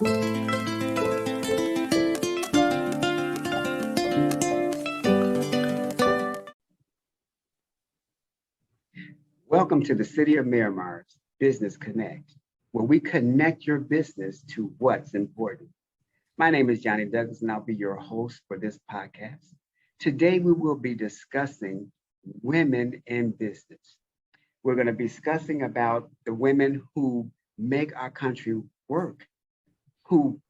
Welcome to the City of Miramar's Business Connect, where we connect your business to what's important. My name is Johnny Douglas, and I'll be your host for this podcast. Today, we will be discussing women in business. We're going to be discussing about the women who make our country work, who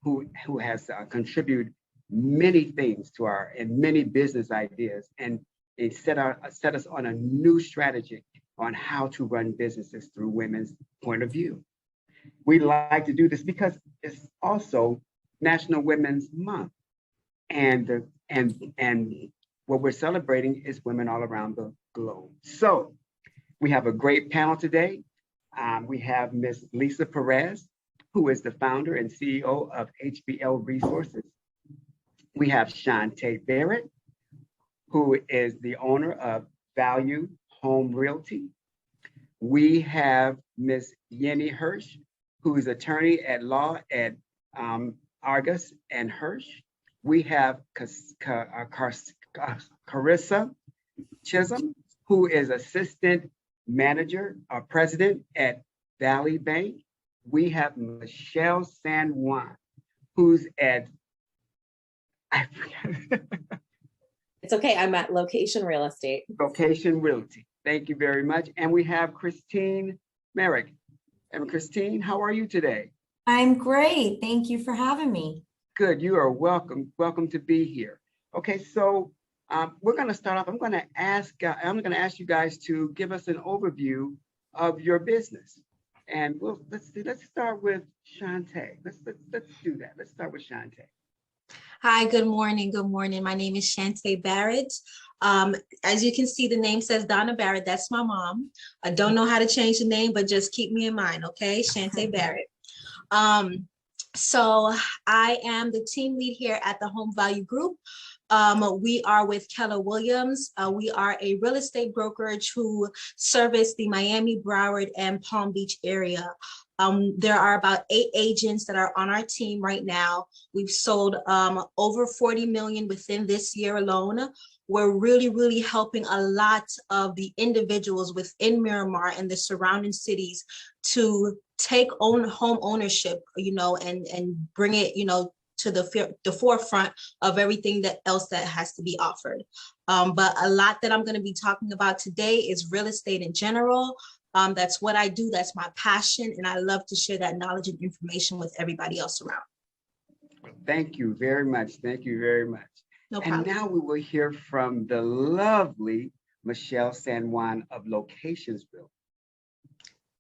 has contributed many things to our and many business ideas, and it set us on a new strategy on how to run businesses through women's point of view. We like to do this because it's also National Women's Month, and what we're celebrating is women all around the globe. So we have a great panel today. We have Ms. Lisa Perez, who is the founder and CEO of HBL Resources. We have Chante Barrett, who is the owner of Valiant Home Realty. We have Ms. Yanny Hirsch, who is attorney at law at Argus and Hirsch. We have Carissa Chisholm, who is assistant manager or president at Valley Bank. We have Michelle San Juan, who's at, I forget. It's okay, I'm at Location Real Estate. Location Realty. Thank you very much. And we have Christine Merrick. And Christine, how are you today? I'm great. Thank you for having me. Good. You are welcome. Welcome to be here. Okay, so we're going to start off. I'm going to ask you guys to give us an overview of your business. And let's start with Chante. Let's do that. Let's start with Chante. Hi, good morning. Good morning. My name is Chante Barrett. As you can see, the name says Donna Barrett. That's my mom. I don't know how to change the name, but just keep me in mind, okay? Chante Barrett. So I am the team lead here at the Home Value Group. We are with Keller Williams. We are a real estate brokerage who service the Miami, Broward, and Palm Beach area. There are about 8 agents that are on our team right now. We've sold over 40 million within this year alone. We're really helping a lot of the individuals within Miramar and the surrounding cities to take home ownership, and bring it, to the forefront of everything else that has to be offered. But a lot that I'm going to be talking about today is real estate in general. That's what I do. That's my passion. And I love to share that knowledge and information with everybody else around. Thank you very much. Thank you very much. No problem. And now we will hear from the lovely Michelle San Juan of Locationsville.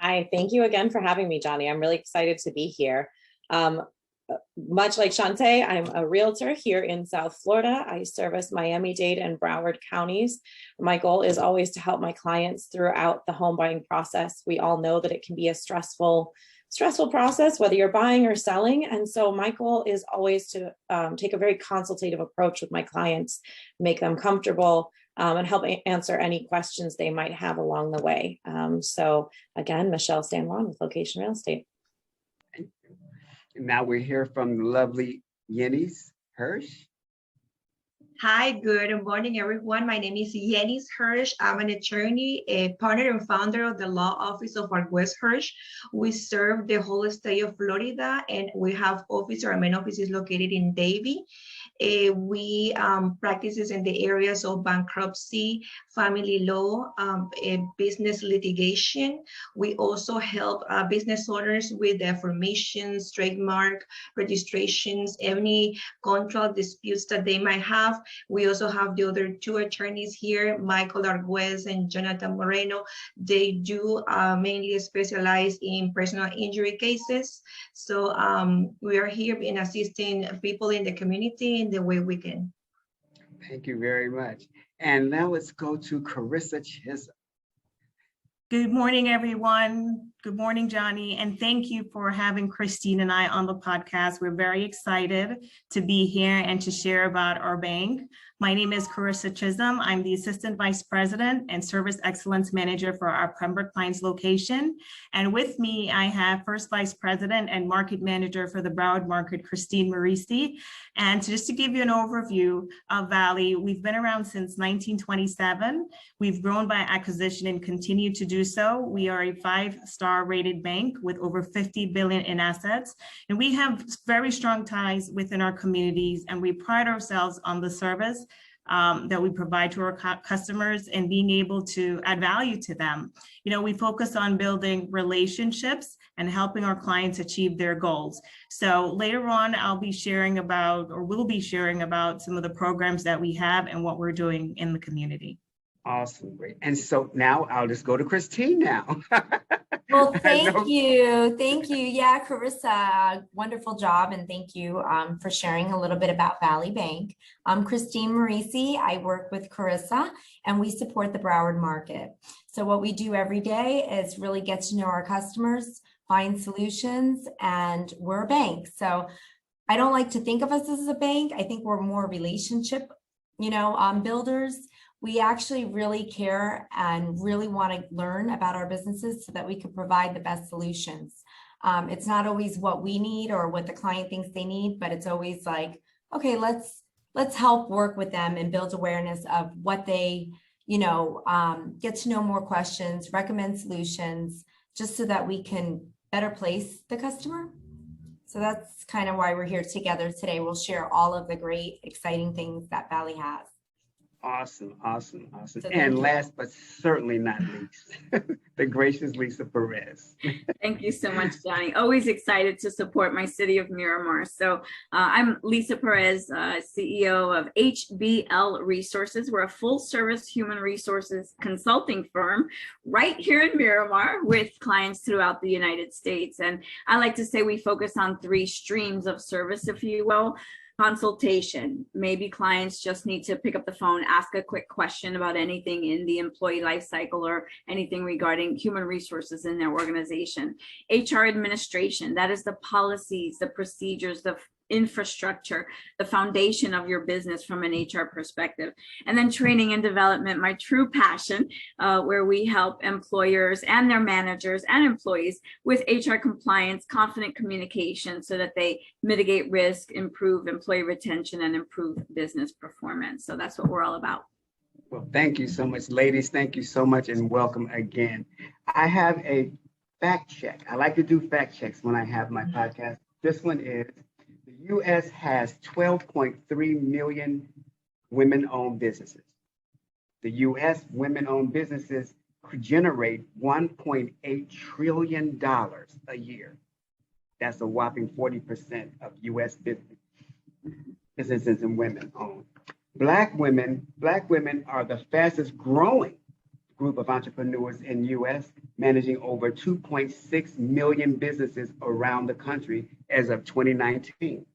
Hi, thank you again for having me, Johnny. I'm really excited to be here. Much like Chante, I'm a realtor here in South Florida. I service Miami-Dade and Broward counties. My goal is always to help my clients throughout the home buying process. We all know that it can be a stressful process, whether you're buying or selling. And so my goal is always to take a very consultative approach with my clients, make them comfortable, and help answer any questions they might have along the way. So again, Michelle San Juan with Location Real Estate. And now we hear from the lovely Yanny Hirsch. Hi, good morning, everyone. My name is Yanny Hirsch. I'm an attorney, a partner and founder of the law office of Arguez Hirsch. We serve the whole state of Florida, and we have our main office is located in Davie. We practices in the areas of bankruptcy, family law, business litigation. We also help business owners with their formations, trademark registrations, any contract disputes that they might have. We also have the other 2 attorneys here, Michael Arguez and Jonathan Moreno. They do mainly specialize in personal injury cases. So we are here in assisting people in the community in the way we can. Thank you very much. And now let's go to Carissa Chisholm. Good morning, everyone. Good morning, Johnny. And thank you for having Christine and I on the podcast. We're very excited to be here and to share about our bank. My name is Carissa Chisholm. I'm the Assistant Vice President and Service Excellence Manager for our Pembroke Pines location. And with me, I have First Vice President and Market Manager for the Broward Market, Christine Marisi. And just to give you an overview of Valley, we've been around since 1927. We've grown by acquisition and continue to do so. We are a 5-star rated bank with over 50 billion in assets. And we have very strong ties within our communities, and we pride ourselves on the service that we provide to our customers and being able to add value to them. You know, we focus on building relationships and helping our clients achieve their goals. So later on, I'll be sharing about, or we'll be sharing about, some of the programs that we have and what we're doing in the community. Awesome, great. And so now I'll just go to Christine now. Well, thank you. Thank you. Yeah, Carissa, wonderful job. And thank you for sharing a little bit about Valley Bank. I'm Christine Marisi. I work with Carissa and we support the Broward market. So what we do every day is really get to know our customers, find solutions, and we're a bank. So I don't like to think of us as a bank. I think we're more relationship, builders. We actually really care and really want to learn about our businesses so that we can provide the best solutions. It's not always what we need or what the client thinks they need, but it's always like, okay, let's help work with them and build awareness of what they, get to know more questions, recommend solutions, just so that we can better place the customer. So that's kind of why we're here together today. We'll share all of the great, exciting things that Valley has. Awesome. And last but certainly not least, the gracious Lisa Perez. Thank you so much, Johnny. Always excited to support my city of Miramar. So I'm Lisa Perez, CEO of HBL Resources. We're a full service human resources consulting firm right here in Miramar with clients throughout the United States. And I like to say we focus on 3 streams of service, if you will. Consultation. Maybe clients just need to pick up the phone, ask a quick question about anything in the employee life cycle or anything regarding human resources in their organization. HR administration, that is the policies, the procedures, the infrastructure, the foundation of your business from an HR perspective. And then training and development, my true passion, where we help employers and their managers and employees with HR compliance, confident communication so that they mitigate risk, improve employee retention, and improve business performance. So that's what we're all about. Well, thank you so much, ladies. Thank you so much and welcome again. I have a fact check. I like to do fact checks when I have my podcast. This one is, the U.S. has 12.3 million women-owned businesses. The U.S. women-owned businesses generate $1.8 trillion a year. That's a whopping 40% of U.S. businesses and women-owned. Black women are the fastest growing group of entrepreneurs in U.S., managing over 2.6 million businesses around the country as of 2019.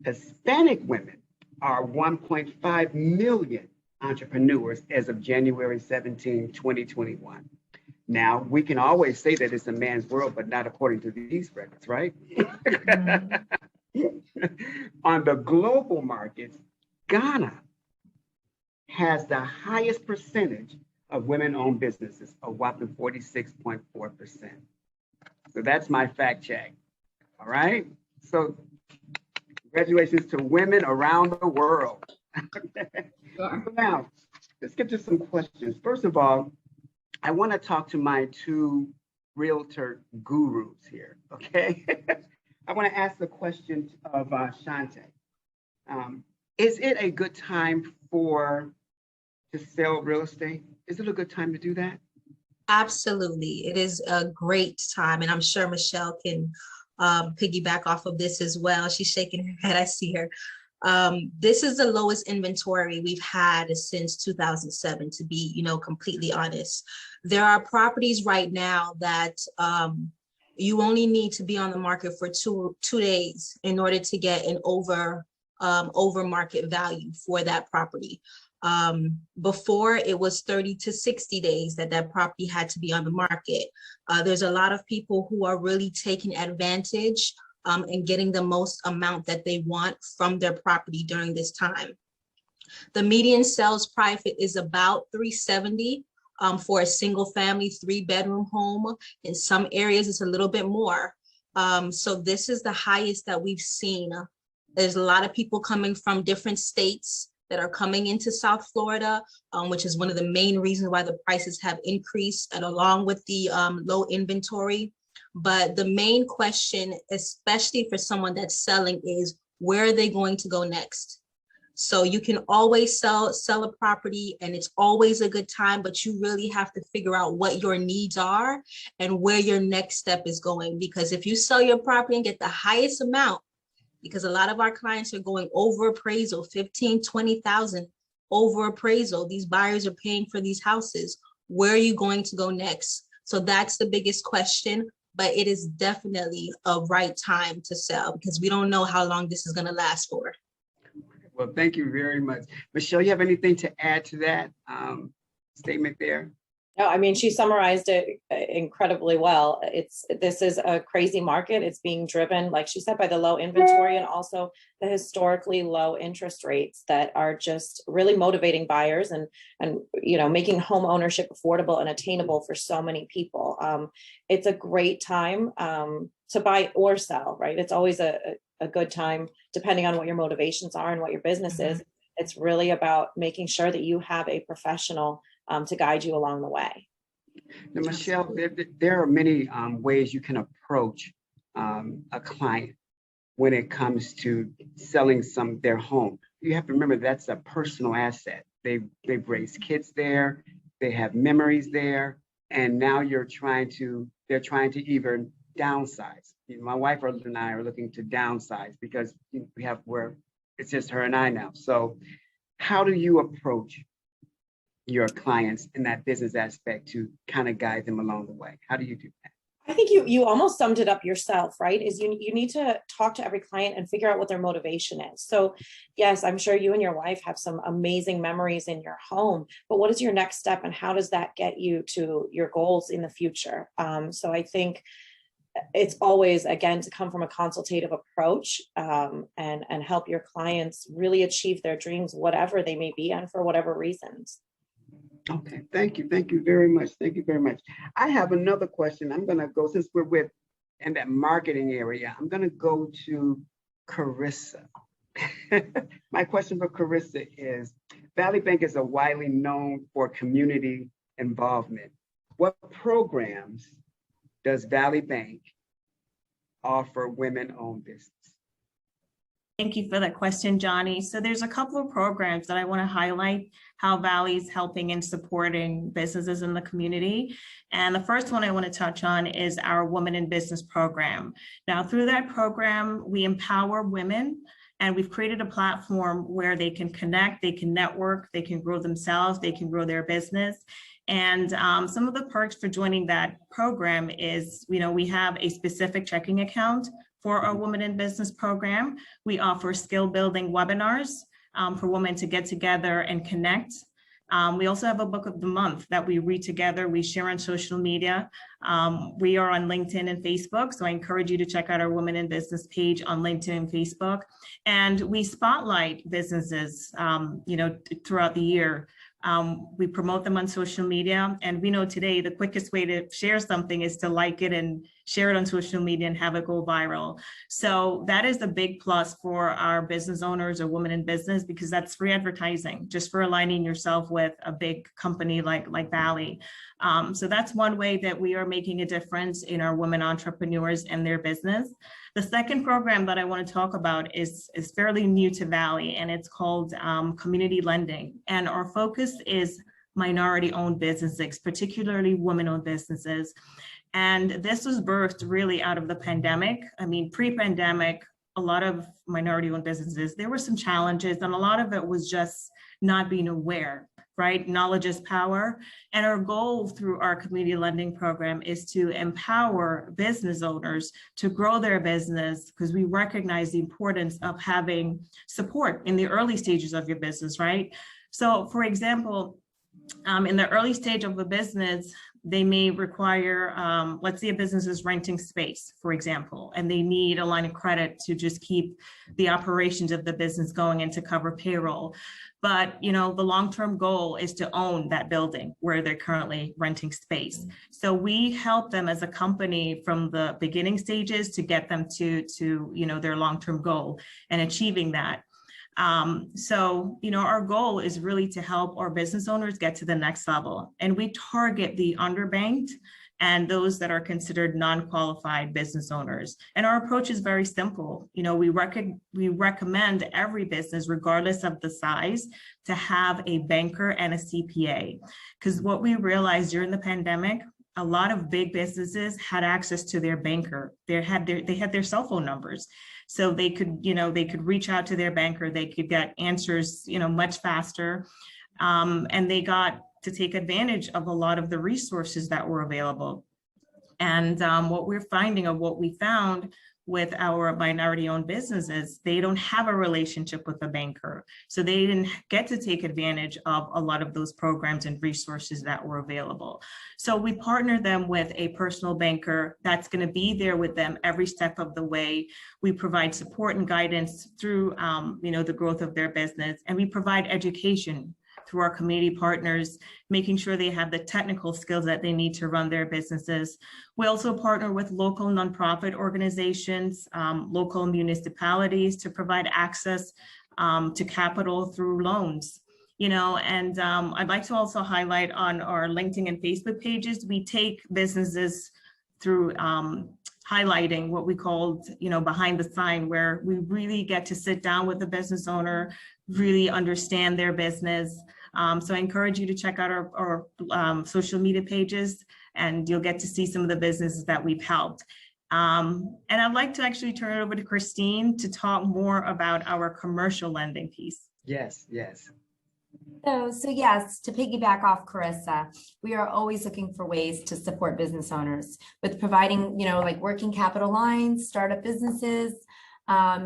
Hispanic women are 1.5 million entrepreneurs as of January 17, 2021. Now, we can always say that it's a man's world, but not according to these records, right? On the global markets, Ghana has the highest percentage of women-owned businesses, a whopping 46.4%. So that's my fact check. All right. So congratulations to women around the world. Sure. So now, let's get to some questions. First of all, I want to talk to my 2 realtor gurus here. Okay. I want to ask the question of Chante. Is it a good time to sell real estate? Is it a good time to do that? Absolutely. It is a great time. And I'm sure Michelle can piggyback off of this as well. She's shaking her head. I see her. This is the lowest inventory we've had since 2007, to be, completely honest. There are properties right now that you only need to be on the market for two days in order to get an over market value for that property. Before, it was 30 to 60 days that property had to be on the market. There's a lot of people who are really taking advantage and getting the most amount that they want from their property during this time. The median sales price is about $370 for a single family 3-bedroom home. In some areas, it's a little bit more. So this is the highest that we've seen. There's a lot of people coming from different states that are coming into South Florida, which is one of the main reasons why the prices have increased, and along with the low inventory. But the main question, especially for someone that's selling, is where are they going to go next? So you can always sell a property, and it's always a good time, but you really have to figure out what your needs are and where your next step is going. Because if you sell your property and get the highest amount, because a lot of our clients are going over appraisal, 15, 20,000 over appraisal. These buyers are paying for these houses. Where are you going to go next? So that's the biggest question, but it is definitely a right time to sell because we don't know how long this is going to last for. Well, thank you very much. Michelle, you have anything to add to that statement there? No, I mean, she summarized it incredibly well. This is a crazy market. It's being driven, like she said, by the low inventory and also the historically low interest rates that are just really motivating buyers and making home ownership affordable and attainable for so many people. It's a great time to buy or sell, right? It's always a good time, depending on what your motivations are and what your business is. It's really about making sure that you have a professional to guide you along the way. Now, Michelle, there are many ways you can approach a client when it comes to selling their home. You have to remember that's a personal asset. They've raised kids there, they have memories there, and now they're trying to even downsize. My wife and I are looking to downsize because where it's just her and I now. So how do you approach your clients in that business aspect to kind of guide them along the way? How do you do that? I think you almost summed it up yourself, right? Is you need to talk to every client and figure out what their motivation is. So yes, I'm sure you and your wife have some amazing memories in your home, but what is your next step and how does that get you to your goals in the future? So I think it's always, again, to come from a consultative approach and help your clients really achieve their dreams, whatever they may be and for whatever reasons. Okay, thank you very much. Thank you very much. I have another question. I'm going to go, since we're in that marketing area, I'm going to go to Carissa. My question for Carissa is, Valley Bank is widely known for community involvement. What programs does Valley Bank offer women-owned business? Thank you for that question, Johnny. So there's a couple of programs that I want to highlight how Valley is helping and supporting businesses in the community. And the first one I want to touch on is our Women in Business program. Now, through that program, we empower women, and we've created a platform where they can connect, they can network, they can grow themselves, they can grow their business. And some of the perks for joining that program is, we have a specific checking account for our Women in Business program. We offer skill building webinars for women to get together and connect. We also have a book of the month that we read together. We share on social media. We are on LinkedIn and Facebook. So I encourage you to check out our Women in Business page on LinkedIn and Facebook. And we spotlight businesses, throughout the year. We promote them on social media, and we know today the quickest way to share something is to like it and share it on social media and have it go viral. So that is a big plus for our business owners or women in business, because that's free advertising just for aligning yourself with a big company like Valley. So that's one way that we are making a difference in our women entrepreneurs and their business. The second program that I want to talk about is fairly new to Valley, and it's called Community Lending. And our focus is minority-owned businesses, particularly women-owned businesses. And this was birthed really out of the pandemic. I mean, pre-pandemic, a lot of minority-owned businesses, there were some challenges, and a lot of it was just not being aware, right? Knowledge is power. And our goal through our community lending program is to empower business owners to grow their business, because we recognize the importance of having support in the early stages of your business, right? So for example, in the early stage of a business, they may require, let's say a business is renting space, for example, and they need a line of credit to just keep the operations of the business going and to cover payroll. But, the long-term goal is to own that building where they're currently renting space. So we help them as a company from the beginning stages to get them to their long-term goal and achieving that. Our goal is really to help our business owners get to the next level. And we target the underbanked and those that are considered non-qualified business owners. And our approach is very simple. We recommend every business, regardless of the size, to have a banker and a CPA. Because what we realized during the pandemic, a lot of big businesses had access to their banker. They had their cell phone numbers. So they could reach out to their banker, they could get answers, much faster. And they got to take advantage of a lot of the resources that were available. And what we found with our minority-owned businesses, they don't have a relationship with a banker. So they didn't get to take advantage of a lot of those programs and resources that were available. So we partner them with a personal banker that's going to be there with them every step of the way. We provide support and guidance through the growth of their business, and we provide education through our community partners, making sure they have the technical skills that they need to run their businesses. We also partner with local nonprofit organizations, local municipalities to provide access to capital through loans. I'd like to also highlight on our LinkedIn and Facebook pages, we take businesses through highlighting what we called, behind the sign, where we really get to sit down with the business owner, really understand their business. So I encourage you to check out our social media pages, and you'll get to see some of the businesses that we've helped. And I'd like to actually turn it over to Christine to talk more about our commercial lending piece. Yes. So yes, to piggyback off Carissa, we are always looking for ways to support business owners with providing, working capital lines, startup businesses,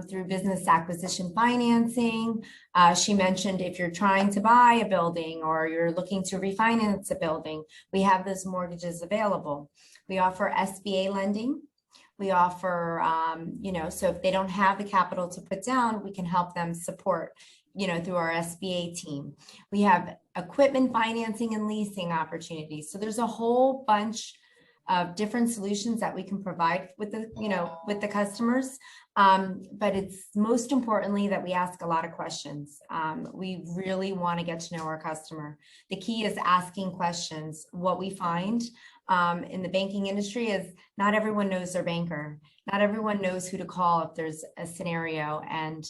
through business acquisition financing. She mentioned if you're trying to buy a building or you're looking to refinance a building, we have those mortgages available. We offer SBA lending. We offer, so if they don't have the capital to put down, we can help them support, through our SBA team. We have equipment financing and leasing opportunities. So there's a whole bunch of different solutions that we can provide with the customers. But it's most importantly that we ask a lot of questions. We really want to get to know our customer. The key is asking questions. What we find in the banking industry is not everyone knows their banker. Not everyone knows who to call if there's a scenario. And,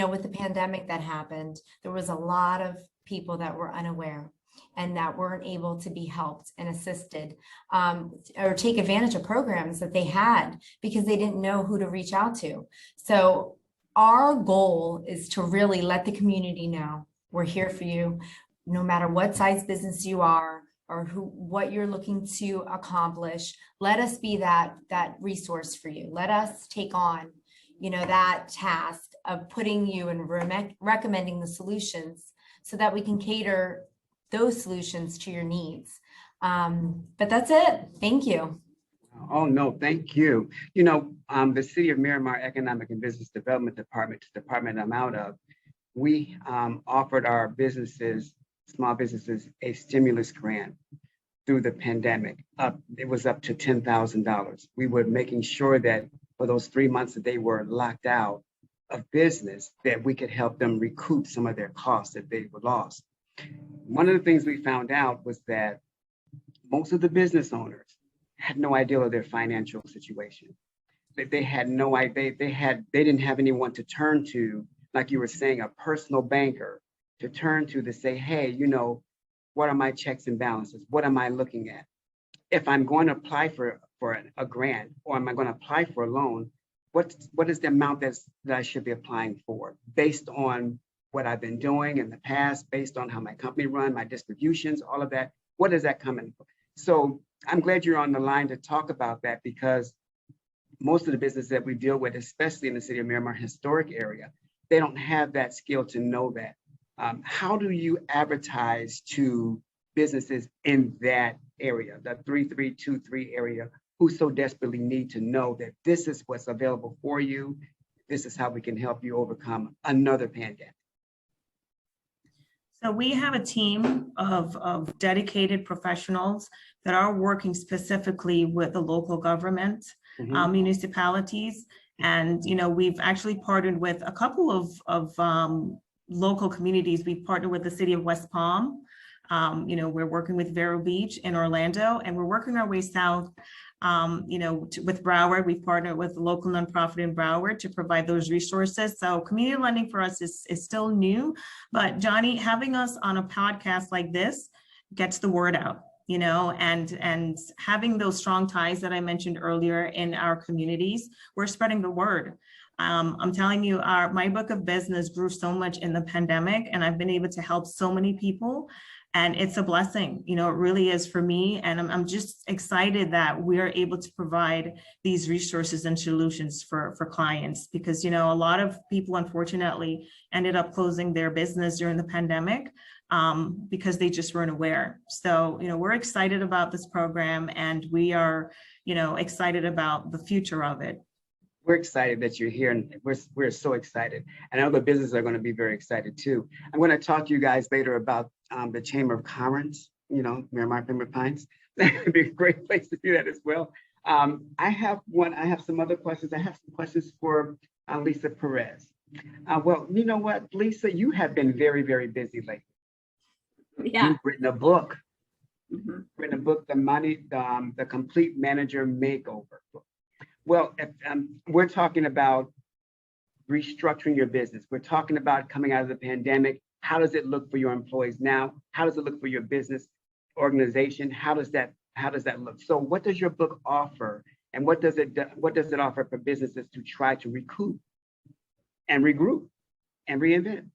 with the pandemic that happened, there was a lot of people that were unaware and that weren't able to be helped and assisted or take advantage of programs that they had because they didn't know who to reach out to. So our goal is to really let the community know we're here for you, no matter what size business you are or what you're looking to accomplish. Let us be that resource for you. Let us take on, that task of putting you and recommending the solutions so that we can cater those solutions to your needs. But that's it. Thank you. Oh, no, thank you. The City of Miramar Economic and Business Development Department, the department I'm out of, we offered our small businesses, a stimulus grant through the pandemic. It was up to $10,000. We were making sure that for those 3 months that they were locked out of business, that we could help them recoup some of their costs that they were lost. One of the things we found out was that most of the business owners had no idea of their financial situation. They had no idea. They didn't have anyone to turn to, like you were saying, a personal banker to turn to say, hey, what are my checks and balances? What am I looking at? If I'm going to apply for a grant, or am I going to apply for a loan, what is the amount that I should be applying for based on what I've been doing in the past, based on how my company run, my distributions, all of that? What does that come in? So I'm glad you're on the line to talk about that, because most of the businesses that we deal with, especially in the City of Miramar historic area, they don't have that skill to know that. How do you advertise to businesses in that area, the 3323 area, who so desperately need to know that this is what's available for you. This is how we can help you overcome another pandemic. So we have a team of dedicated professionals that are working specifically with the local government, municipalities. And, we've actually partnered with a couple of local communities. We've partnered with the city of West Palm. We're working with Vero Beach in Orlando, and we're working our way south, with Broward. We've partnered with a local nonprofit in Broward to provide those resources. So community lending for us is still new, but Johnny, having us on a podcast like this gets the word out, and having those strong ties that I mentioned earlier in our communities, we're spreading the word. I'm telling you, my book of business grew so much in the pandemic, and I've been able to help so many people. And it's a blessing, it really is for me. And I'm just excited that we are able to provide these resources and solutions for clients, because, a lot of people, unfortunately, ended up closing their business during the pandemic because they just weren't aware. So, we're excited about this program, and we are, excited about the future of it. We're excited that you're here, and we're so excited. And I know the businesses are going to be very excited too. I'm going to talk to you guys later about the Chamber of Commerce, Miramar Pembroke Pines. That would be a great place to do that as well. I have some other questions. I have some questions for Lisa Perez. Well, you know what, Lisa, you have been very, very busy lately. Yeah. You've written a book. The Complete Manager Makeover book. Well, we're talking about restructuring your business. We're talking about coming out of the pandemic. How does it look for your employees now? How does it look for your business organization? How does that look? So what does your book offer? And what does it offer for businesses to try to recoup and regroup and reinvent?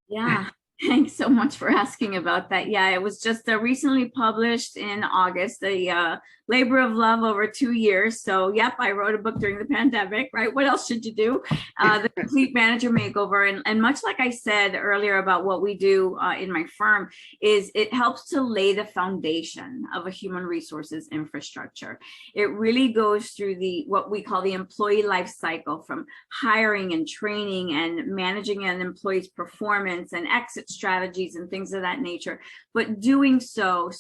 Yeah. Thanks so much for asking about that. Yeah, it was just recently published in August, the labor of love over 2 years. So, yep, I wrote a book during the pandemic, right? What else should you do? The Complete Manager Makeover. And much like I said earlier about what we do in my firm, is it helps to lay the foundation of a human resources infrastructure. It really goes through what we call the employee life cycle, from hiring and training and managing an employee's performance and exit strategies and things of that nature, but doing so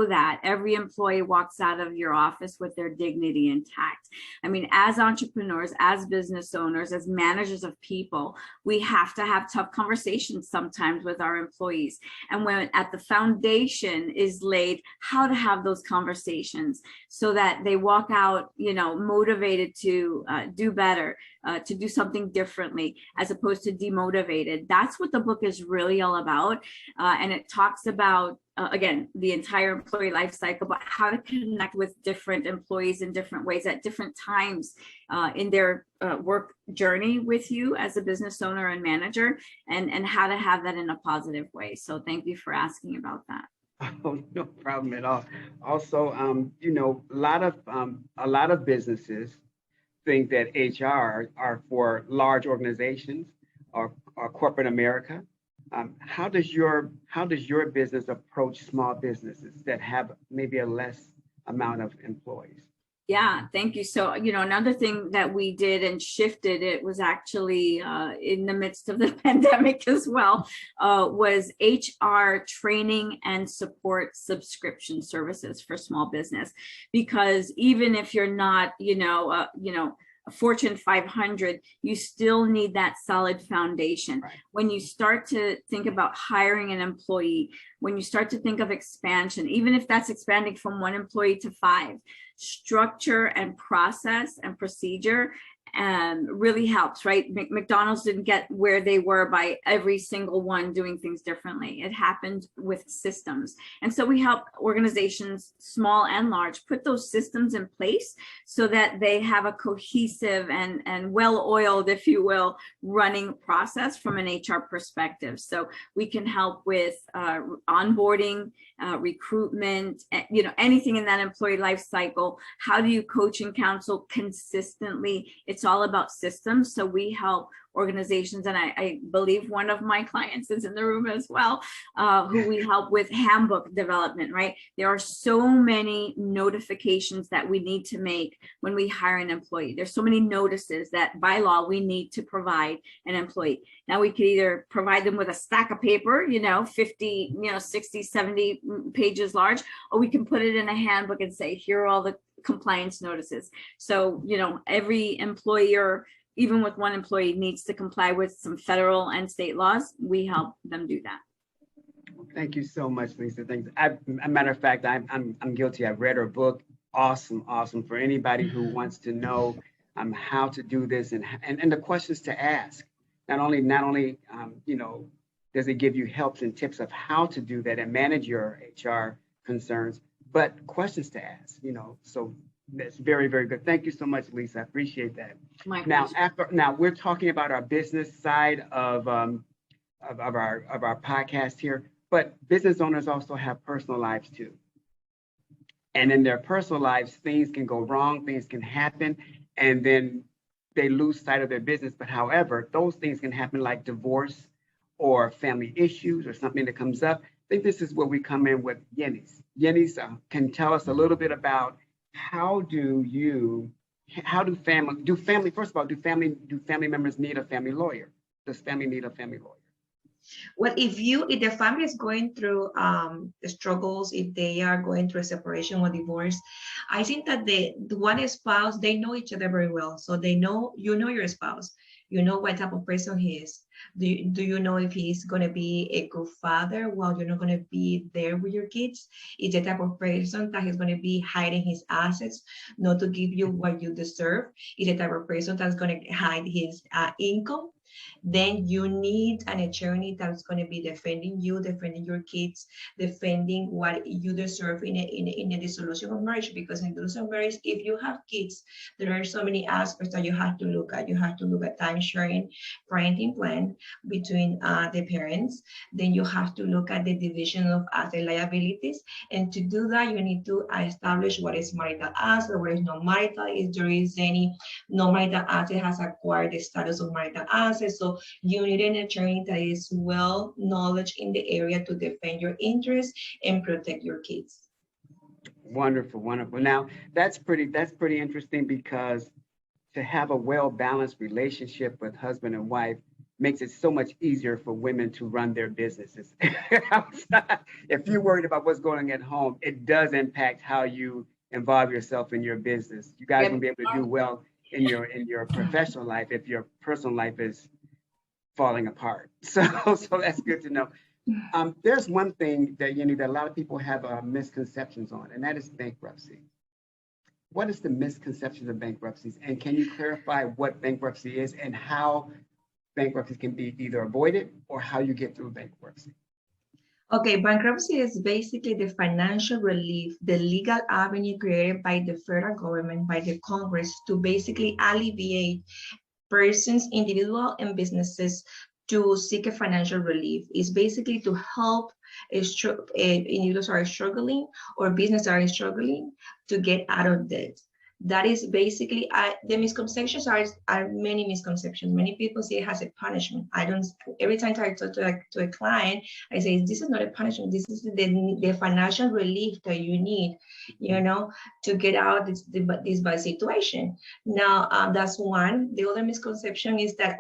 that every employee walks out of your office with their dignity intact. I mean, as entrepreneurs, as business owners, as managers of people, we have to have tough conversations sometimes with our employees. And when at the foundation is laid, how to have those conversations so that they walk out, motivated to do better, to do something differently, as opposed to demotivated. That's what the book is really all about. And it talks about, again, the entire employee life cycle, but how to connect with different employees in different ways at different times in their work journey with you as a business owner and manager, and how to have that in a positive way. So thank you for asking about that. Oh, no problem at all. Also, a lot of businesses think that HR are for large organizations or corporate America. How does your business approach small businesses that have maybe a less amount of employees? Yeah, thank you. So, another thing that we did and shifted, it was actually in the midst of the pandemic as well, was HR training and support subscription services for small business. Because even if you're not, a Fortune 500, you still need that solid foundation. Right. When you start to think about hiring an employee, when you start to think of expansion, even if that's expanding from 1 employee to 5, structure and process and procedure really helps, right? McDonald's didn't get where they were by every single one doing things differently. It happened with systems. And so we help organizations, small and large, put those systems in place so that they have a cohesive and well-oiled, if you will, running process from an HR perspective. So we can help with onboarding, recruitment, anything in that employee life cycle. How do you coach and counsel consistently? It's it's all about systems. So we help organizations, and I believe one of my clients is in the room as well, who we help with handbook development, right? There are so many notifications that we need to make when we hire an employee. There's so many notices that by law we need to provide an employee. Now we could either provide them with a stack of paper, 50, 60, 70 pages large, or we can put it in a handbook and say, here are all the compliance notices. So, every employer, even with one employee, needs to comply with some federal and state laws. We help them do that. Thank you so much, Lisa. Thanks. As a matter of fact, I'm guilty. I've read her book. Awesome. For anybody who wants to know how to do this and the questions to ask. Not only does it give you helps and tips of how to do that and manage your HR concerns, but questions to ask. So that's very, very good. Thank you so much, Lisa. I appreciate that. Now we're talking about our business side of our podcast here, but business owners also have personal lives too. And in their personal lives, things can go wrong, things can happen, and then they lose sight of their business. But however, those things can happen like divorce or family issues or something that comes up. I think this is where we come in with Yanny. Yanny can tell us a little bit about do family members need a family lawyer? Does family need a family lawyer? Well, if the family is going through the struggles, if they are going through a separation or divorce, I think that the one spouse, they know each other very well. So they know, your spouse, what type of person he is. Do you know if he's going to be a good father while you're not going to be there with your kids? Is the type of person that he's going to be hiding his assets, not to give you what you deserve? Is the type of person that's going to hide his income? Then you need an attorney that's going to be defending you, defending your kids, defending what you deserve in a dissolution of marriage. Because in dissolution of marriage, if you have kids, there are so many aspects that you have to look at. You have to look at time sharing, parenting plan between the parents. Then you have to look at the division of asset liabilities. And to do that, you need to establish what is marital asset, what is non-marital, if there is any non-marital asset has acquired the status of marital asset. So you need an attorney that is well knowledge in the area to defend your interests and protect your kids. Wonderful. Now that's pretty interesting, because to have a well-balanced relationship with husband and wife makes it so much easier for women to run their businesses. If you're worried about what's going on at home, it does impact how you involve yourself in your business. You guys will be able to do well in your professional life if your personal life is falling apart. So that's good to know. There's one thing that that a lot of people have misconceptions on, and that is bankruptcy. What is the misconception of bankruptcies, and can you clarify what bankruptcy is and how bankruptcy can be either avoided or how you get through bankruptcy? Okay, bankruptcy is basically the financial relief, the legal avenue created by the federal government, by the Congress, to basically alleviate persons, individual and businesses to seek a financial relief. Is basically to help individuals are struggling or businesses are struggling to get out of debt. That is basically, the misconceptions are many misconceptions. Many people see it as a punishment. Every time I talk to a client, I say, this is not a punishment. This is the financial relief that you need, to get out of this bad situation. Now, that's one. The other misconception is that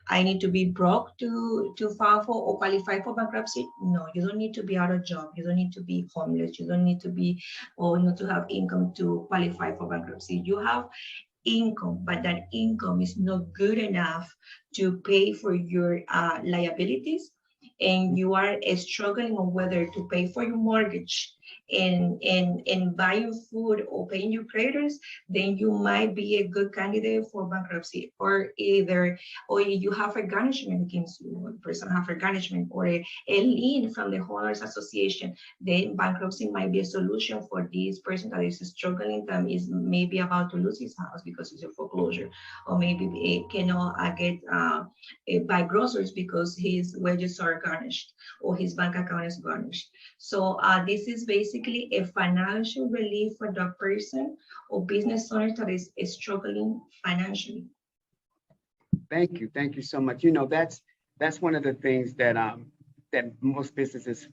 I need to be broke to file for or qualify for bankruptcy. No, you don't need to be out of job. You don't need to be homeless. You don't need to be, or not to have income to qualify for bankruptcy. You have income, but that income is not good enough to pay for your liabilities, and you are struggling on whether to pay for your mortgage and buying food or paying your creditors, then you might be a good candidate for bankruptcy. Or you have a garnishment against you, one person have a garnishment or a lien from the homeowners association, then bankruptcy might be a solution for this person that is struggling, that is maybe about to lose his house because it's a foreclosure, or maybe it cannot get buy groceries because his wages are garnished or his bank account is garnished. So this is basically a financial relief for the person or business owner that is struggling financially. Thank you so much. You know, that's one of the things that that most businesses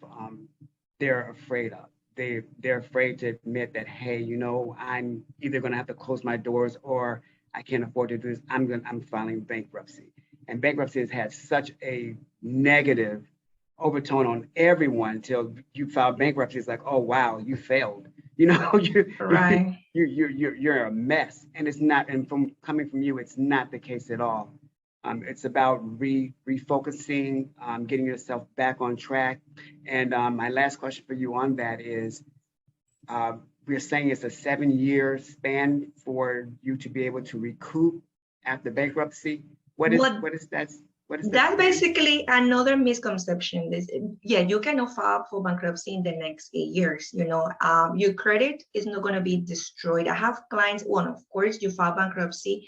they're afraid of. They're afraid to admit that, hey, you know, I'm either going to have to close my doors or I can't afford to do this. I'm filing bankruptcy. And bankruptcy has had such a negative overtone on everyone until you file bankruptcy. It's like, oh wow, you failed. You know, Right. you're a mess. And it's not, and from coming from you, it's not the case at all. It's about refocusing, getting yourself back on track. And my last question for you on that is, we're saying it's a 7-year span for you to be able to recoup after bankruptcy. What is What that? What is That's that? basically another misconception. Yeah, you cannot file for bankruptcy in the next 8 years. Your credit is not going to be destroyed. I have clients, well, of course, you file bankruptcy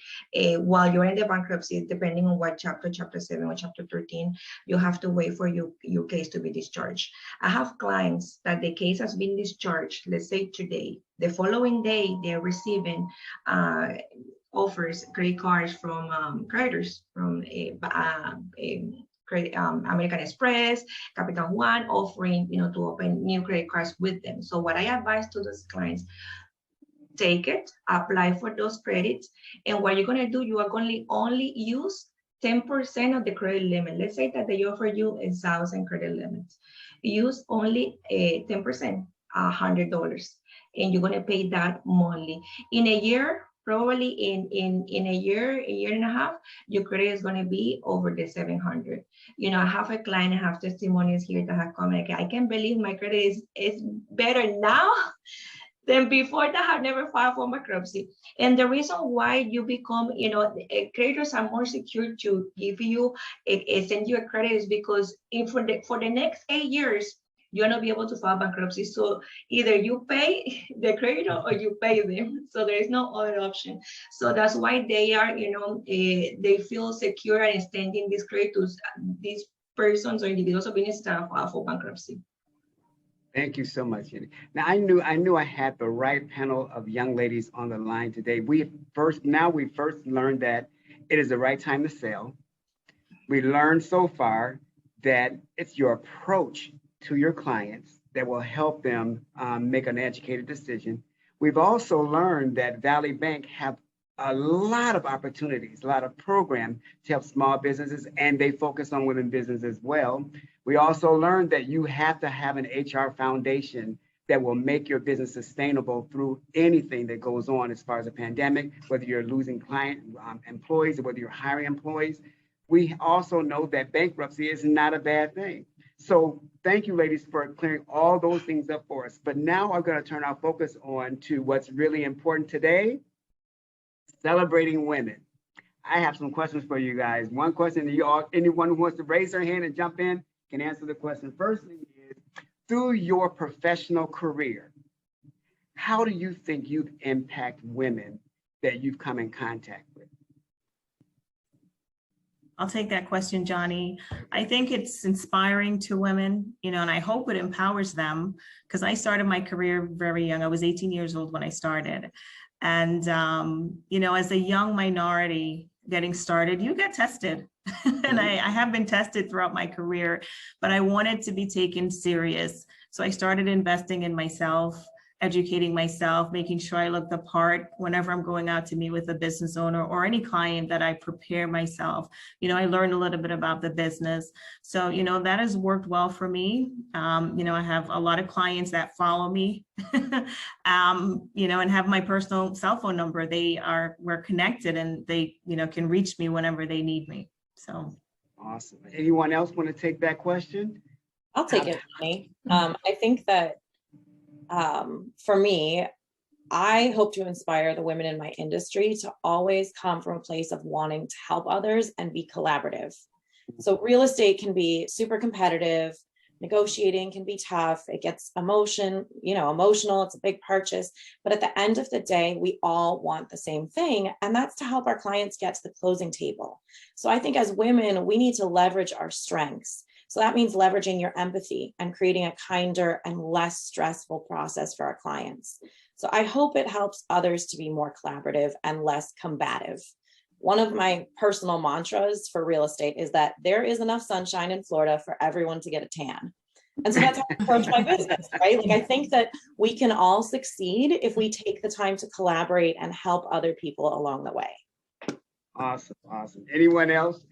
while you're in the bankruptcy, depending on what chapter 7 or chapter 13, you have to wait for your case to be discharged. I have clients that the case has been discharged, let's say today. The following day, they're receiving offers, credit cards from creditors, from American Express, Capital One, offering to open new credit cards with them. So what I advise to those clients, take it, apply for those credits, and what you're going to do, you are going to only use 10% of the credit limit. Let's say that they offer you 1,000 credit limits. Use only 10%, $100, and you're going to pay that monthly. In a year, probably in a year and a half, your credit is going to be over the 700. I have a client, I have testimonials here that have come, like, I can't believe my credit is better now than before that. I never filed for bankruptcy. And the reason why you become, creditors are more secure to give you, send you a credit is because for the next 8 years, you're not be able to file bankruptcy. So either you pay the creditor or you pay them. So there is no other option. So that's why they are, they feel secure and extending this credit to these persons or individuals or businesses that are filed for bankruptcy. Thank you so much, Yanny. Now I knew I had the right panel of young ladies on the line today. We first learned that it is the right time to sell. We learned so far that it's your approach to your clients that will help them make an educated decision. We've also learned that Valley Bank have a lot of opportunities, a lot of programs to help small businesses, and they focus on women business as well. We also learned that you have to have an HR foundation that will make your business sustainable through anything that goes on as far as a pandemic, whether you're losing client employees or whether you're hiring employees. We also know that bankruptcy is not a bad thing. So thank you, ladies, for clearing all those things up for us. But now I'm going to turn our focus on to what's really important today, celebrating women. I have some questions for you guys. One question, anyone who wants to raise their hand and jump in can answer the question. First thing is, through your professional career, how do you think you've impacted women that you've come in contact with? I'll take that question, Johnny. I think it's inspiring to women, and I hope it empowers them, because I started my career very young. I was 18 years old when I started. And, as a young minority getting started, you get tested. And I have been tested throughout my career, but I wanted to be taken serious. So I started investing in myself, educating myself, making sure I look the part whenever I'm going out to meet with a business owner or any client, that I prepare myself. I learned a little bit about the business. So, that has worked well for me. I have a lot of clients that follow me, and have my personal cell phone number. We're connected, and they, can reach me whenever they need me. So. Awesome. Anyone else want to take that question? I'll take it, Yanny. I think that for me, I hope to inspire the women in my industry to always come from a place of wanting to help others and be collaborative. So real estate can be super competitive. Negotiating can be tough. It gets emotional. It's a big purchase. But at the end of the day, we all want the same thing, and that's to help our clients get to the closing table. So I think as women, we need to leverage our strengths. So that means leveraging your empathy and creating a kinder and less stressful process for our clients. So I hope it helps others to be more collaborative and less combative. one of my personal mantras for real estate is that there is enough sunshine in Florida for everyone to get a tan. And so that's how I approach my business, right? Like, I think that we can all succeed if we take the time to collaborate and help other people along the way. Awesome. Anyone else?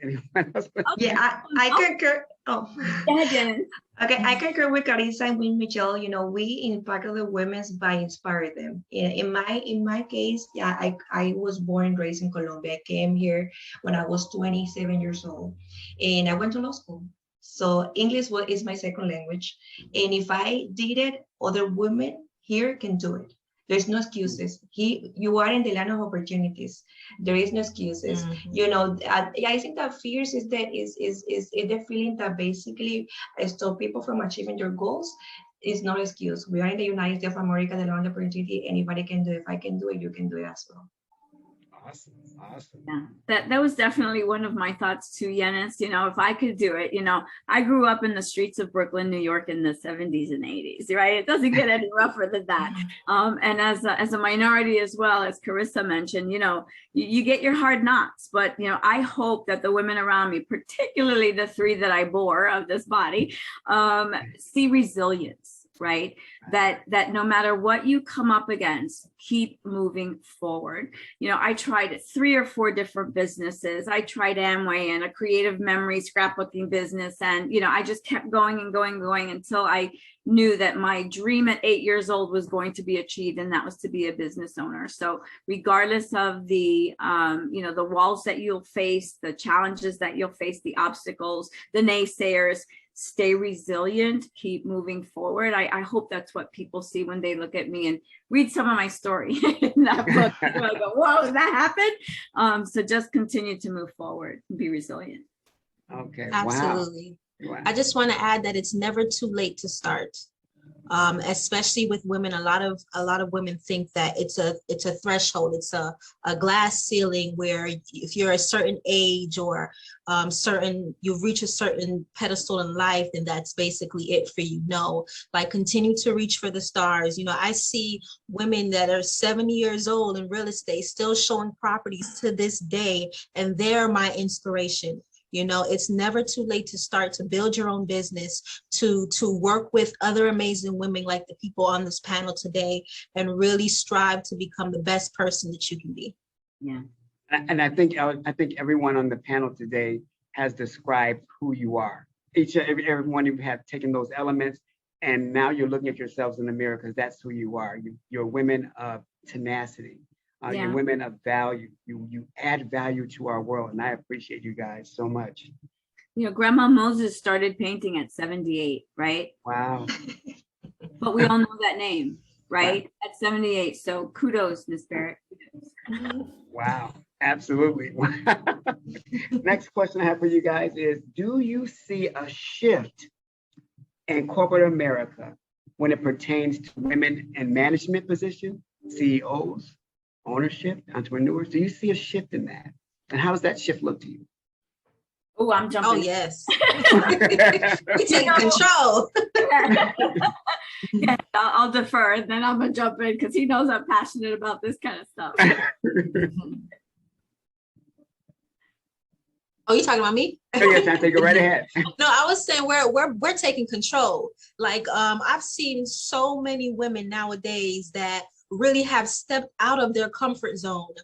Yeah, I concur. Oh, okay. I concur with Carissa and with Michelle. You know, we impact other women by inspiring them. In my case, yeah, I was born and raised in Colombia. I came here when I was 27 years old, and I went to law school. So English is my second language, and if I did it, other women here can do it. There's no excuses. You are in the land of opportunities. There is no excuses. You know, I think that fears is the feeling that basically stop people from achieving your goals. Is no excuse. We are in the United States of America, the land of opportunity. Anybody can do it. If I can do it, you can do it as well. Awesome. Yeah, that was definitely one of my thoughts too, Yannis. You know, if I could do it, you know, I grew up in the streets of Brooklyn, New York in the 70s and 80s, right? It doesn't get any rougher than that. And as a minority as well, as Carissa mentioned, you know, you get your hard knocks, but, you know, I hope that the women around me, particularly the three that I bore of this body, see resilience. Right? That no matter what you come up against, keep moving forward. You know, I tried 3 or 4 different businesses. I tried Amway and a creative memory scrapbooking business. And, you know, I just kept going and going until I knew that my dream at 8 years old was going to be achieved, and that was to be a business owner. So regardless of the, you know, the walls that you'll face, the challenges that you'll face, the obstacles, the naysayers, stay resilient, keep moving forward. I hope that's what people see when they look at me and read some of my story in that book. I go, whoa, that happened? So just continue to move forward and be resilient. Okay. Absolutely. Wow. I just want to add that it's never too late to start. Especially with women, a lot of women think that it's a threshold, it's a glass ceiling where if you're a certain age or you've reached a certain pedestal in life, then that's basically it for you. No, like, continue to reach for the stars. You know, I see women that are 70 years old in real estate still showing properties to this day, and they're my inspiration. You know, it's never too late to start, to build your own business, to work with other amazing women like the people on this panel today, and really strive to become the best person that you can be. Yeah. And I think everyone on the panel today has described who you are. Everyone, you have taken those elements, and now you're looking at yourselves in the mirror, because that's who you are. You're women of tenacity. You're women of value. You add value to our world, and I appreciate you guys so much. You know, Grandma Moses started painting at 78, right? Wow. But we all know that name, right? At 78. So kudos, Miss Barrett. Wow. Absolutely. Next question I have for you guys is, do you see a shift in corporate America when it pertains to women in management positions, CEOs, ownership, entrepreneurs? Do you see a shift in that? And how does that shift look to you? Oh, I'm jumping. Oh, yes. We take control. Yeah, I'll defer, and then I'm gonna jump in because he knows I'm passionate about this kind of stuff. Oh, you talking about me? Oh, yes, I take it right ahead. No, I was saying we're taking control. Like, I've seen so many women nowadays that really have stepped out of their comfort zone.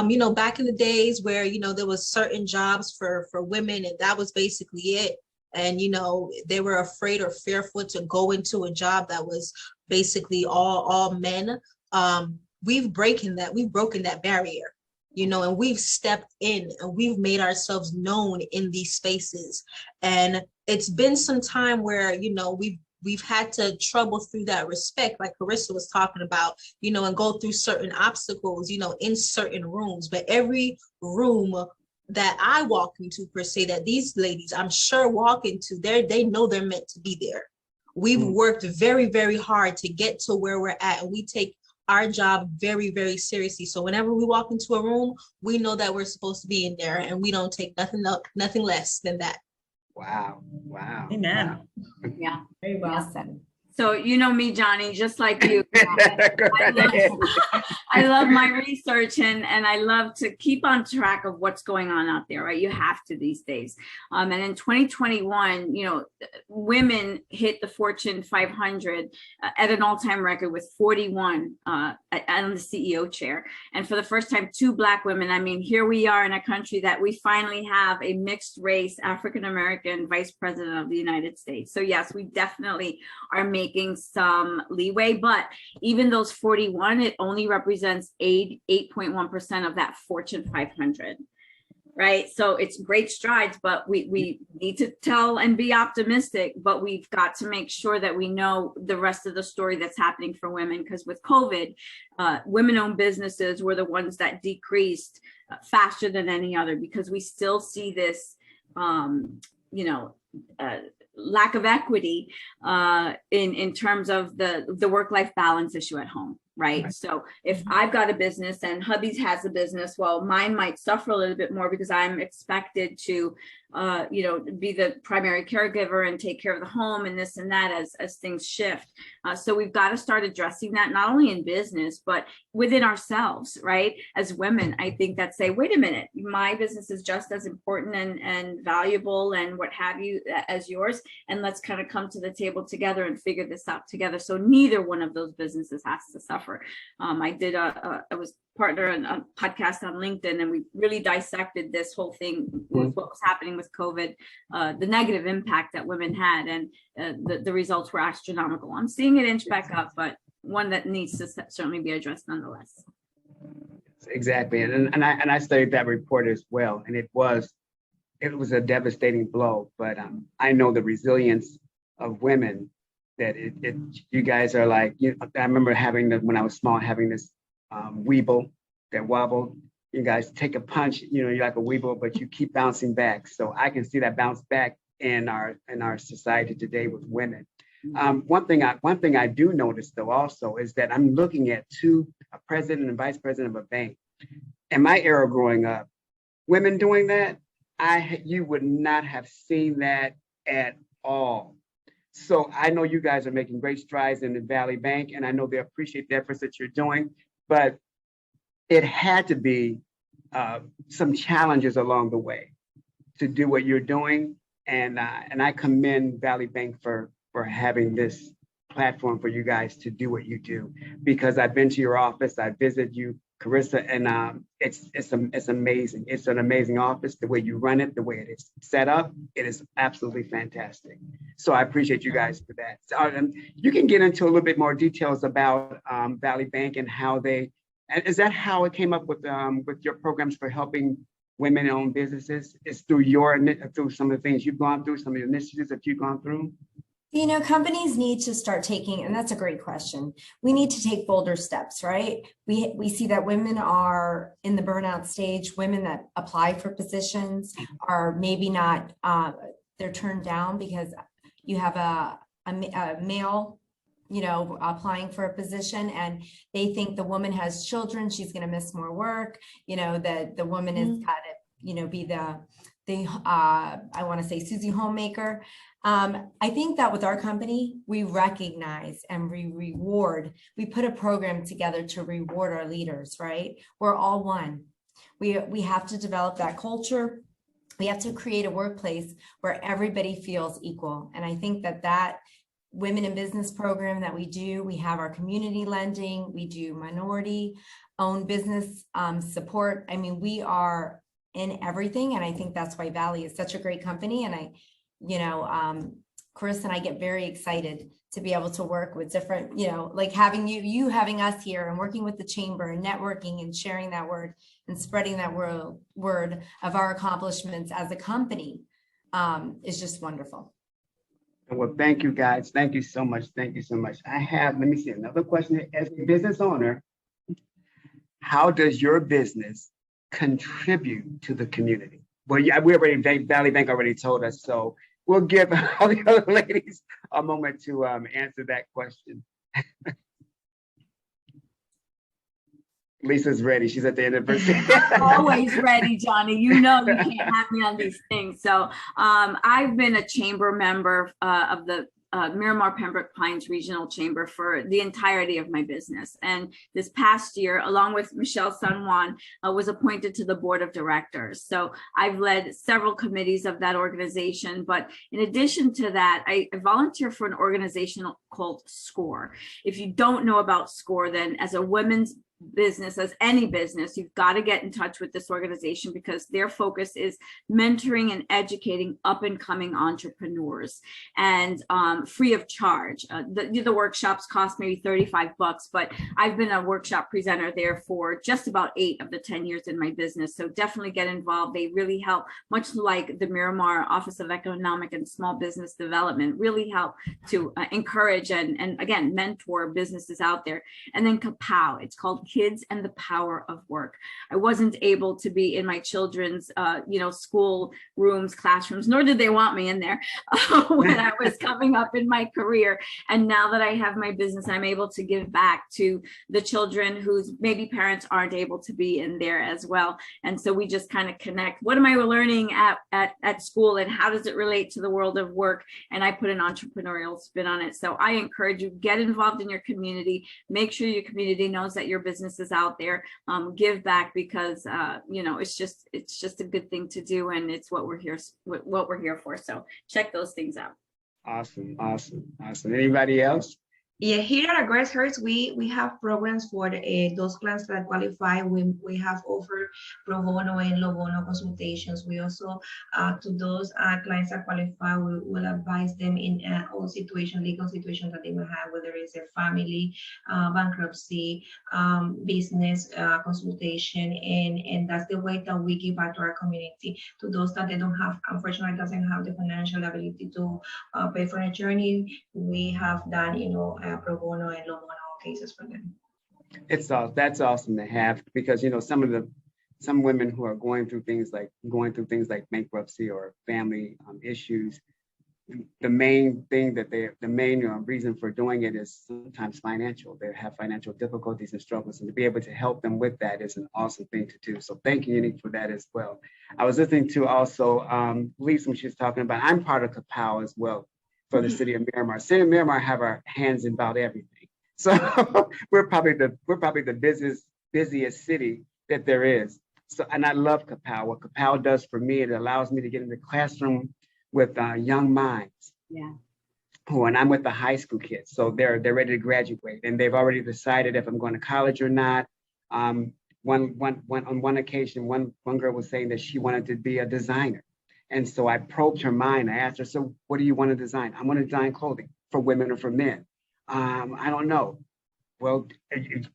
You know, back in the days where, you know, there was certain jobs for women, and that was basically it. And, you know, they were afraid or fearful to go into a job that was basically all men. We've broken that barrier, you know, and we've stepped in and we've made ourselves known in these spaces. And it's been some time where, you know, we've had to trouble through that respect, like Carissa was talking about, you know, and go through certain obstacles, you know, in certain rooms. But every room that I walk into, per se, that these ladies, I'm sure, walk into, they know they're meant to be there. We've worked very, very hard to get to where we're at, and we take our job very, very seriously. So whenever we walk into a room, we know that we're supposed to be in there, and we don't take nothing less than that. Wow. Wow. Amen. Wow. Yeah. Very well said. So you know me, Johnny, just like you. Go I love, ahead. I love my research and I love to keep on track of what's going on out there, right? You have to these days. And in 2021, you know, women hit the Fortune 500 at an all-time record with 41 on the CEO chair. And for the first time, 2 Black women. I mean, here we are in a country that we finally have a mixed race African-American vice president of the United States. So yes, we definitely are making some leeway, but even those 41, it only represents 8.1% of that Fortune 500, right? So it's great strides, but we need to tell and be optimistic, but we've got to make sure that we know the rest of the story that's happening for women, because with COVID, women-owned businesses were the ones that decreased faster than any other, because we still see this, lack of equity in terms of the work-life balance issue at home, right? So if I've got a business and hubby's has a business, well, mine might suffer a little bit more because I'm expected to, be the primary caregiver and take care of the home and this and that as things shift. So we've got to start addressing that, not only in business, but within ourselves, right? As women, I think that say, wait a minute, my business is just as important and valuable and what have you as yours. And let's kind of come to the table together and figure this out together. So neither one of those businesses has to suffer. I was partner on a podcast on LinkedIn, and we really dissected this whole thing with what was happening with COVID, the negative impact that women had, and the results were astronomical. I'm seeing it inch back up, but one that needs to certainly be addressed nonetheless. Exactly, and I studied that report as well, and it was a devastating blow. But I know the resilience of women, that you guys are like, I remember having when I was small, having this weeble that wobble. You guys take a punch, you're like a weeble, but you keep bouncing back. So I can see that bounce back in our society today with women. One thing I do notice though also is that I'm looking at a president and vice president of a bank. In my era growing up, women doing that, you would not have seen that at all. So I know you guys are making great strides in the Valley Bank, and I know they appreciate the efforts that you're doing, but it had to be some challenges along the way to do what you're doing. And I commend Valley Bank for having this platform for you guys to do what you do, because I've been to your office, I visited you, Carissa, and it's amazing. It's an amazing office. The way you run it, the way it is set up, it is absolutely fantastic. So I appreciate you guys for that. So, you can get into a little bit more details about Valley Bank and is that how it came up with your programs for helping women-owned businesses? Is through some of the things you've gone through, some of the initiatives that you've gone through? Companies need to start taking, and that's a great question. We need to take bolder steps, right? We see that women are in the burnout stage. Women that apply for positions are maybe not, they're turned down because you have a male, applying for a position, and they think the woman has children, she's going to miss more work, that the woman has got to, be I want to say Susie Homemaker. I think that with our company, we recognize and we put a program together to reward our leaders, right? We're all one. We have to develop that culture. We have to create a workplace where everybody feels equal. And I think that women in business program that we have our community lending, we do minority owned business support. I mean, we are in everything. And I think that's why Valley is such a great company. And Carissa and I get very excited to be able to work with different, like having you having us here and working with the chamber and networking and sharing that word and spreading that word of our accomplishments as a company is just wonderful. Well, thank you guys. Thank you so much. Thank you so much. Let me see another question. As a business owner, how does your business contribute to the community? Well, yeah, Valley Bank already told us, so we'll give all the other ladies a moment to answer that question. Lisa's ready. She's at the end of her. Always ready, Johnny. You can't have me on these things. So I've been a chamber member of the Miramar Pembroke Pines Regional Chamber for the entirety of my business. And this past year, along with Michelle San Juan, was appointed to the board of directors. So I've led several committees of that organization. But in addition to that, I volunteer for an organization called SCORE. If you don't know about SCORE, then as a women's business, as any business, you've got to get in touch with this organization because their focus is mentoring and educating up and coming entrepreneurs, and free of charge. The workshops cost maybe $35, but I've been a workshop presenter there for just about 8 of the 10 years in my business. So definitely get involved. They really help, much like the Miramar Office of Economic and Small Business Development, really help to encourage and again, mentor businesses out there. And then KAPOW, it's called Kids and the Power of Work. I wasn't able to be in my children's, school rooms, classrooms, nor did they want me in there when I was coming up in my career. And now that I have my business, I'm able to give back to the children whose maybe parents aren't able to be in there as well. And so we just kind of connect. What am I learning at school, and how does it relate to the world of work? And I put an entrepreneurial spin on it. So I encourage you, get involved in your community. Make sure your community knows that your business is out there. Give back, because it's just a good thing to do, and it's what we're here for. So check those things out. Awesome. Anybody else? Yeah, here at West Hirsch, we have programs for those clients that qualify. We have offered pro bono and low bono consultations. We also, to those clients that qualify, we will advise them in all legal situations that they may have, whether it's a family, bankruptcy, business consultation, and that's the way that we give back to our community. To those that they don't have, unfortunately, doesn't have the financial ability to pay for an attorney, we have done, pro bono and low bono cases for them. That's awesome to have, because some women who are going through things like bankruptcy or family issues, the main reason for doing it is sometimes financial. They have financial difficulties and struggles, and to be able to help them with that is an awesome thing to do. So thank you, Yanny, for that as well. I was listening to also Lisa when she was talking about, I'm part of KAPOW as well for the city of Miramar. City of Miramar have our hands in about everything. So we're probably the busiest city that there is. So, and I love KAPOW. What KAPOW does for me, it allows me to get in the classroom with young minds. Yeah. And I'm with the high school kids. So they're ready to graduate, and they've already decided if I'm going to college or not. On one occasion, one girl was saying that she wanted to be a designer. And so I probed her mind. I asked her, so what do you want to design? I want to design clothing for women or for men. I don't know. Well,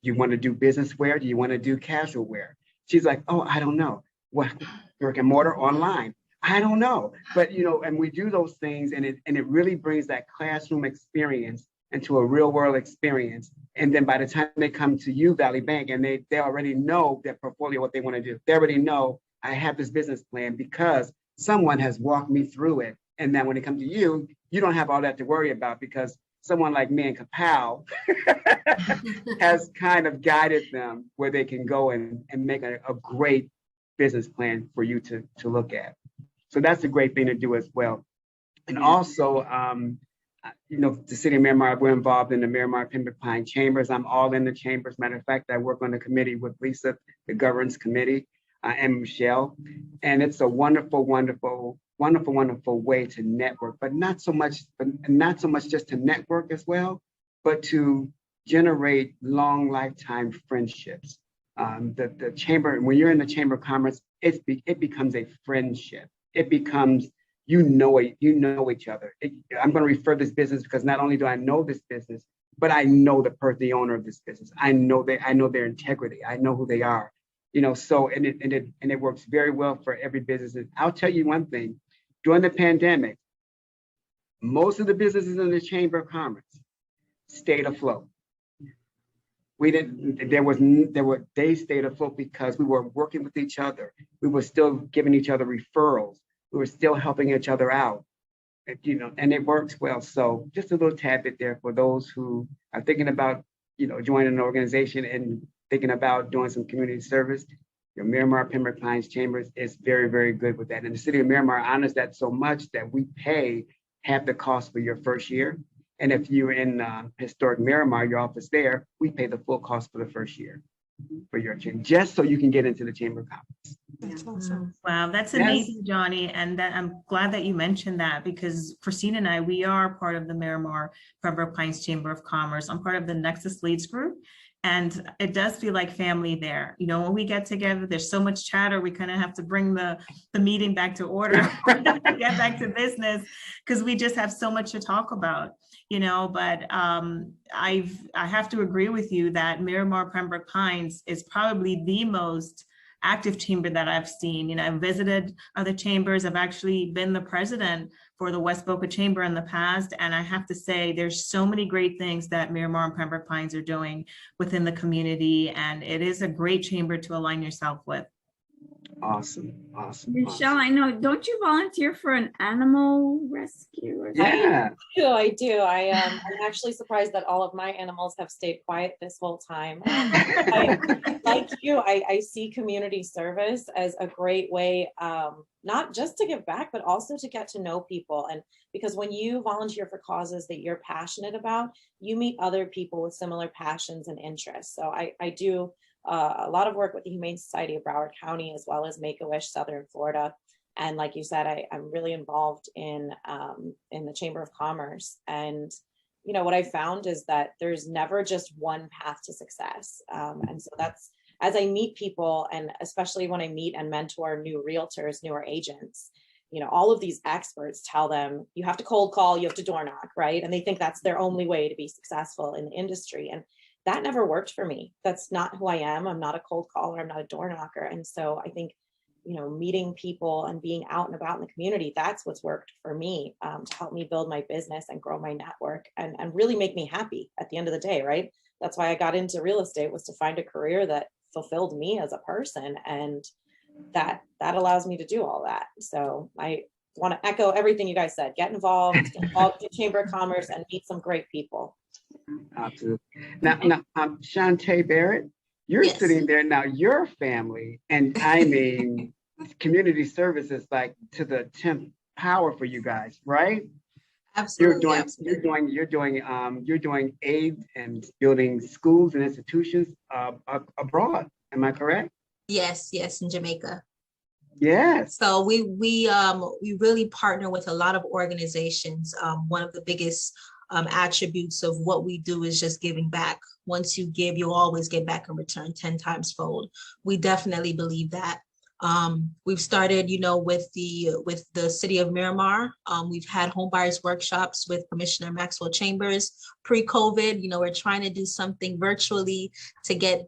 you want to do business wear? Do you want to do casual wear? She's like, oh, I don't know. What, brick and mortar, online? I don't know. But, and we do those things, and it really brings that classroom experience into a real world experience. And then by the time they come to you, Valley Bank, and they already know their portfolio, what they want to do. They already know I have this business plan because someone has walked me through it. And then when it comes to you, you don't have all that to worry about, because someone like me and KAPOW has kind of guided them where they can go and make a great business plan for you to look at. So that's a great thing to do as well. And also, the city of Miramar, we're involved in the Miramar Pembroke Pines Chambers. I'm all in the chambers. Matter of fact, I work on the committee with Lisa, the governance committee, and Michelle. And it's a wonderful way to network, but not so much just to network as well, but to generate long lifetime friendships. The chamber, when you're in the Chamber of Commerce, it becomes a friendship. It becomes, you know each other. I'm going to refer this business because not only do I know this business, but I know the owner of this business. I know their integrity. I know who they are. So and it works very well for every business. And I'll tell you one thing: during the pandemic, most of the businesses in the Chamber of Commerce stayed afloat. They stayed afloat because we were working with each other. We were still giving each other referrals. We were still helping each other out, and it works well. So just a little tad bit there for those who are thinking about, joining an organization and thinking about doing some community service. Your Miramar Pembroke Pines Chambers is very, very good with that. And the city of Miramar honors that so much that we pay have the cost for your first year. And if you're in historic Miramar, your office there, we pay the full cost for the first year for your chamber, just so you can get into the Chamber of Commerce. That's awesome. Wow, that's Yes. amazing, Johnny. And that, I'm glad that you mentioned that, because Christine and I, we are part of the Miramar Pembroke Pines Chamber of Commerce. I'm part of the Nexus Leads group. And it does feel like family there. You know, when we get together, there's so much chatter, we kind of have to bring the meeting back to order, get back to business, because we just have so much to talk about, you know. But I have to agree with you that Miramar Pembroke Pines is probably the most active chamber that I've seen. You know, I've visited other chambers. I've actually been the president for the West Boca Chamber in the past. And I have to say, there's so many great things that Miramar and Pembroke Pines are doing within the community. And it is a great chamber to align yourself with. Awesome. Michelle, I know, don't you volunteer for an animal rescue or something? Yeah. I do. I'm actually surprised that all of my animals have stayed quiet this whole time. Like you, I see community service as a great way, not just to give back, but also to get to know people. And because when you volunteer for causes that you're passionate about, you meet other people with similar passions and interests. So I do a lot of work with the Humane Society of Broward County, as well as Make-A-Wish Southern Florida. And like you said, I'm really involved in the Chamber of Commerce. And, you know, what I found is that there's never just one path to success. And so that's, as I meet people, and especially when I meet and mentor new realtors, newer agents, you know, all of these experts tell them, you have to cold call, you have to door knock, right? And they think that's their only way to be successful in the industry. And that never worked for me. That's not who I am. I'm not a cold caller. I'm not a door knocker. And so I think, you know, meeting people and being out and about in the community, that's what's worked for me, to help me build my business and grow my network and really make me happy at the end of the day, right? That's why I got into real estate, was to find a career that fulfilled me as a person. And that allows me to do all that. So I want to echo everything you guys said. Get involved in the Chamber of Commerce and meet some great people. Absolutely. Now, Chante Barrett, you're Yes. sitting there now, your family, and I mean, community service is like to the 10th power for you guys, right? Absolutely. You're doing aid and building schools and institutions abroad. Am I correct? Yes, in Jamaica. Yes. So we really partner with a lot of organizations. One of the biggest attributes of what we do is just giving back. Once you give, you'll always get back in return 10 times fold. We definitely believe that. We've started, you know, with the city of Miramar. We've had home buyers workshops with Commissioner Maxwell Chambers pre-COVID. You know, we're trying to do something virtually to get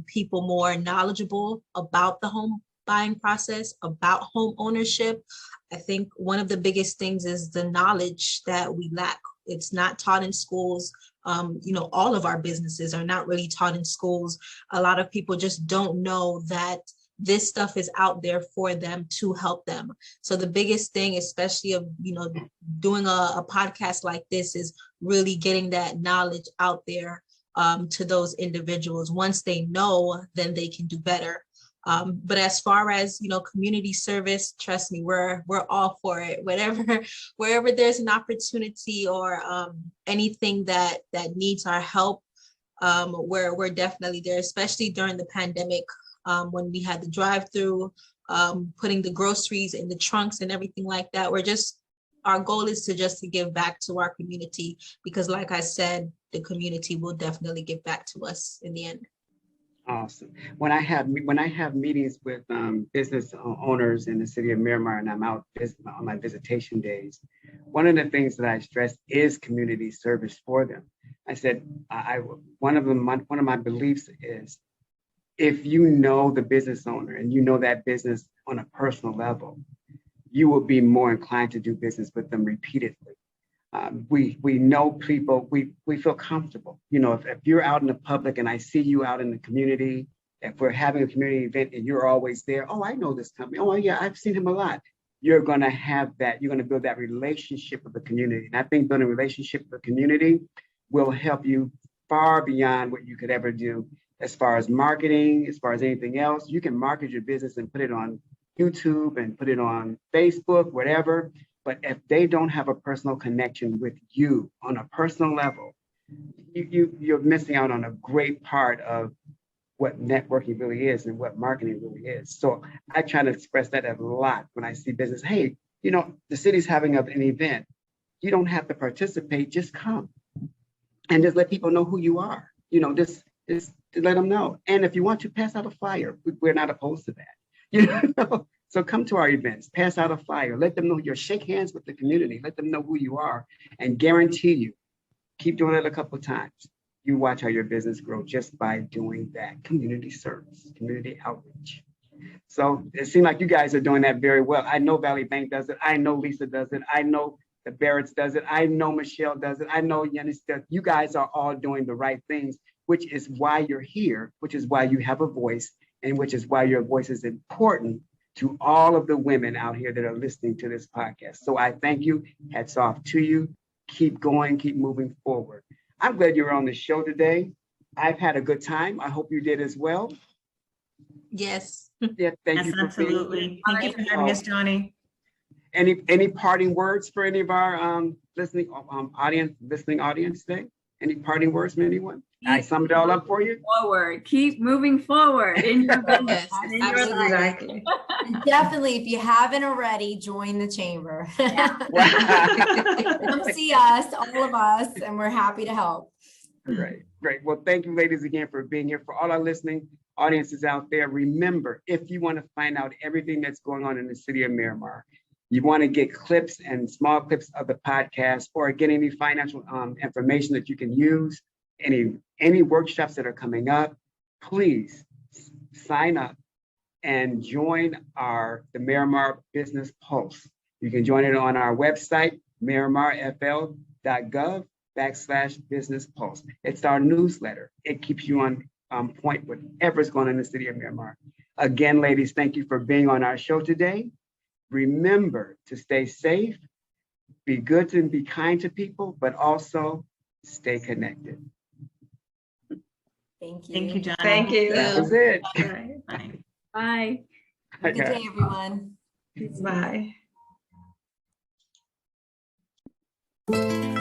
people more knowledgeable about the home buying process, about home ownership. I think one of the biggest things is the knowledge that we lack. It's not taught in schools. You know, all of our businesses are not really taught in schools. A lot of people just don't know that this stuff is out there for them to help them. So the biggest thing, especially of, you know, doing a podcast like this, is really getting that knowledge out there to those individuals. Once they know, then they can do better. But as far as, you know, community service, trust me, we're all for it. Wherever there's an opportunity or anything that needs our help, we're definitely there, especially during the pandemic, when we had the drive-through, putting the groceries in the trunks and everything like that. Our goal is to give back to our community, because like I said, the community will definitely give back to us in the end. Awesome. When I have meetings with business owners in the city of Miramar, and I'm out on my visitation days, one of the things that I stress is community service for them. I said, one of my beliefs is, if you know the business owner and you know that business on a personal level, you will be more inclined to do business with them repeatedly. We know people, we feel comfortable. You know, if you're out in the public and I see you out in the community, if we're having a community event and you're always there, oh, I know this company. Oh, yeah, I've seen him a lot. You're going to have that. You're going to build that relationship with the community. And I think building a relationship with the community will help you far beyond what you could ever do as far as marketing, as far as anything else. You can market your business and put it on YouTube and put it on Facebook, whatever. But if they don't have a personal connection with you on a personal level, you're missing out on a great part of what networking really is and what marketing really is. So I try to express that a lot when I see business. Hey, the city's having an event. You don't have to participate, just come. And just let people know who you are. Just to let them know. And if you want to pass out a flyer, we're not opposed to that. So come to our events, pass out a flyer, let them know shake hands with the community, let them know who you are, and guarantee you, keep doing it a couple of times. You watch how your business grow just by doing that community service, community outreach. So it seems like you guys are doing that very well. I know Valley Bank does it. I know Lisa does it. I know the Barretts does it. I know Michelle does it. I know Yanny does. You guys are all doing the right things, which is why you're here, which is why you have a voice, and which is why your voice is important to all of the women out here that are listening to this podcast. So I thank you. Hats off to you. Keep going, keep moving forward. I'm glad you were on the show today. I've had a good time. I hope you did as well. Yes. Yeah, thank Yes, you for absolutely. being Thank you for having us, Johnny. Any parting words for any of our listening audience today? Any parting words from anyone? I summed it all up for you. Forward. Keep moving forward in your business. Yes, and in your absolutely. life. Exactly. And definitely, if you haven't already, join the chamber. Come see us, all of us, and we're happy to help. Great. Well, thank you, ladies, again for being here. For all our listening audiences out there, remember, if you want to find out everything that's going on in the city of Miramar, you want to get clips and small clips of the podcast, or get any financial information that you can use, any workshops that are coming up, please sign up and join the Miramar Business Pulse. You can join it on our website, miramarfl.gov/business pulse. It's our newsletter. It keeps you on point with whatever's going on in the city of Miramar. Again, ladies, thank you for being on our show today. Remember to stay safe, be good and be kind to people, but also stay connected. Thank you. Thank you, Johnny. Thank you. That was it. Bye. Bye. Bye. Good day, everyone. Bye.